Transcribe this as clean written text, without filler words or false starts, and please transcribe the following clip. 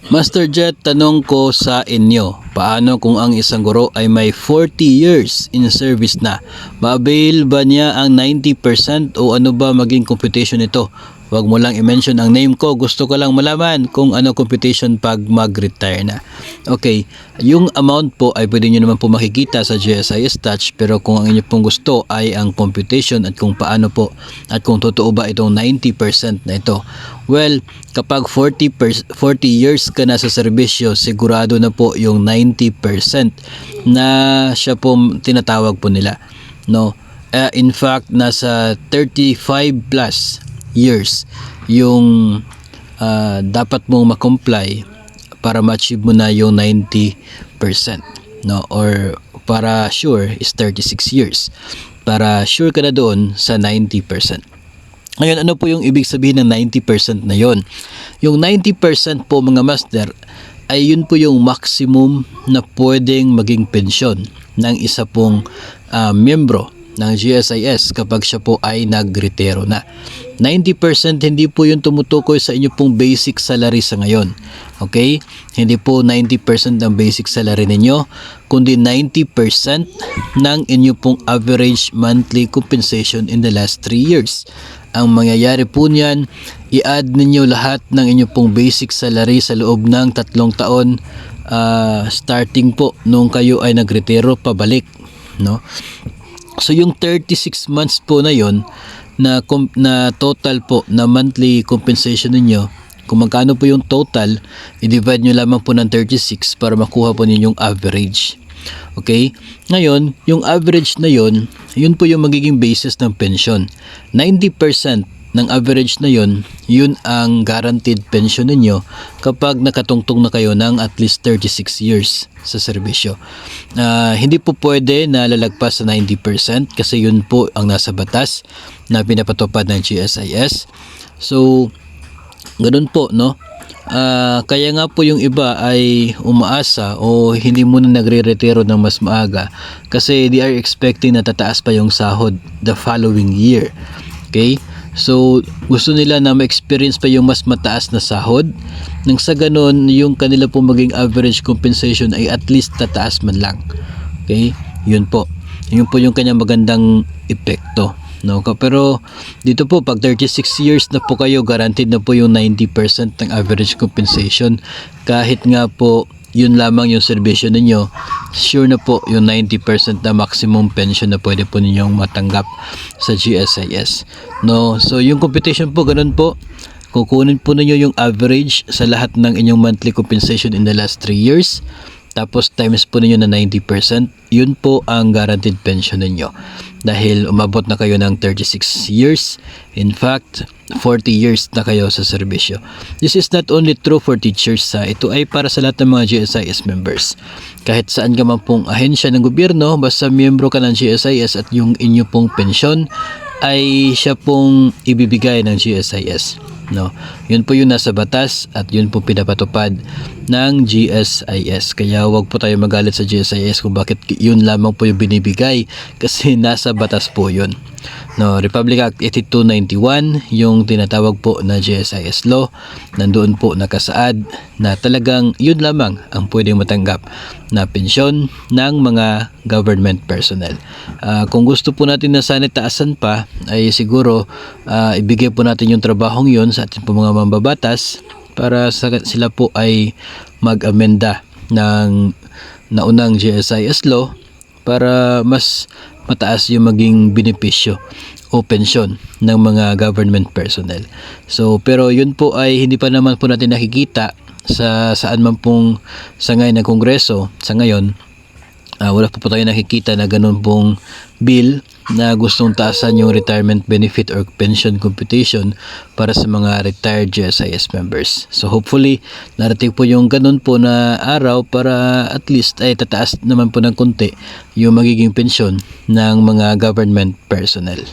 Master Jet, tanong ko sa inyo, paano kung ang isang guro ay may 40 years in service na? Ma-avail ba niya ang 90% o ano ba maging computation nito? Huwag mo lang i-mention ang name ko, gusto ko lang malaman kung ano computation pag mag-retire na. Okay, yung amount po ay pwede nyo naman po makikita sa GSIS Touch, pero kung ang inyo pong gusto ay ang computation at kung paano po at kung totoo ba itong 90% na ito. Well, kapag 40 years ka na sa serbisyo, sigurado na po yung 90% na siya po tinatawag po nila. No? In fact, nasa 35 plus years yung dapat mong makomply para ma-achieve mo na yung 90%, no? Or para sure is 36 years para sure ka na doon sa 90%. Ngayon, ano po yung ibig sabihin ng 90% na yon? Yung 90% po mga master ay yun po yung maximum na pwedeng maging pensyon ng isa pong miyembro ng GSIS kapag siya po ay nagretiro na. 90% hindi po yung tumutukoy sa inyo pong basic salary sa ngayon. Okay? Hindi po 90% ng basic salary ninyo, kundi 90% ng inyo pong average monthly compensation in the last 3 years. Ang mangyayari po niyan, i-add ninyo lahat ng inyo pong basic salary sa loob ng 3 taon starting po nung kayo ay nagretiro pabalik, no? So yung 36 months po na yon na total po na monthly compensation ninyo, kung magkano po yung total, i-divide nyo lamang po ng 36 para makuha po ninyong average. Okay? Ngayon, yung average na yon, yun po yung magiging basis ng pension. 90% ng average na yon, yun ang guaranteed pension ninyo kapag nakatungtong na kayo ng at least 36 years sa serbisyo. Hindi po pwede na lalagpas sa 90% kasi yun po ang nasa batas na pinapatupad ng GSIS. So, ganun po, no? Kaya nga po yung iba ay umaasa o hindi muna nagre-retiro ng mas maaga kasi they are expecting na tataas pa yung sahod the following year. Okay? So, gusto nila na ma-experience pa yung mas mataas na sahod nang sa ganun yung kanila po maging average compensation ay at least tataas man lang. Okay? Yun po. Yun po yung kanyang magandang epekto. No? Pero dito po pag 36 years na po kayo, guaranteed na po yung 90% ng average compensation. Kahit nga po yun lamang yung serbisyo ninyo, sure na po yung 90% na maximum pension na pwede po ninyong matanggap sa GSIS. No? So yung computation po, ganun po. Kukunin po ninyo yung average sa lahat ng inyong monthly compensation in the last 3 years. Tapos times po ninyo na 90%, yun po ang guaranteed pension ninyo. Dahil umabot na kayo ng 36 years, in fact, 40 years na kayo sa serbisyo. This is not only true for teachers, ito ay para sa lahat ng mga GSIS members. Kahit saan ka man pong ahensya ng gobyerno, basta miyembro ka ng GSIS at yung inyo pong pensyon ay siya pong ibibigay ng GSIS. No, yun po yung nasa batas at yun po pinapatupad ng GSIS. Kaya wag po tayo magalit sa GSIS kung bakit yun lamang po yung binibigay kasi nasa batas po yun. No, Republic Act 8291 yung tinatawag po na GSIS law, nandoon po nakasaad na talagang yun lamang ang pwedeng matanggap na pensyon ng mga government personnel. Kung gusto po natin na sana taasan pa ay siguro ibigay po natin yung trabahong yun sa ating po mga mambabatas para sila po ay mag-amenda ng naunang GSIS law para mas mataas yung maging benepisyo o pensyon ng mga government personnel. So, pero yun po ay hindi pa naman po natin nakikita sa saan man pong sangay ng Kongreso sa ngayon. Wala po tayo nakikita na ganun pong bill na gustong taasan yung retirement benefit or pension computation para sa mga retired GSIS members. So hopefully, narating po yung ganun po na araw para at least ay tataas naman po ng konti yung magiging pensyon ng mga government personnel.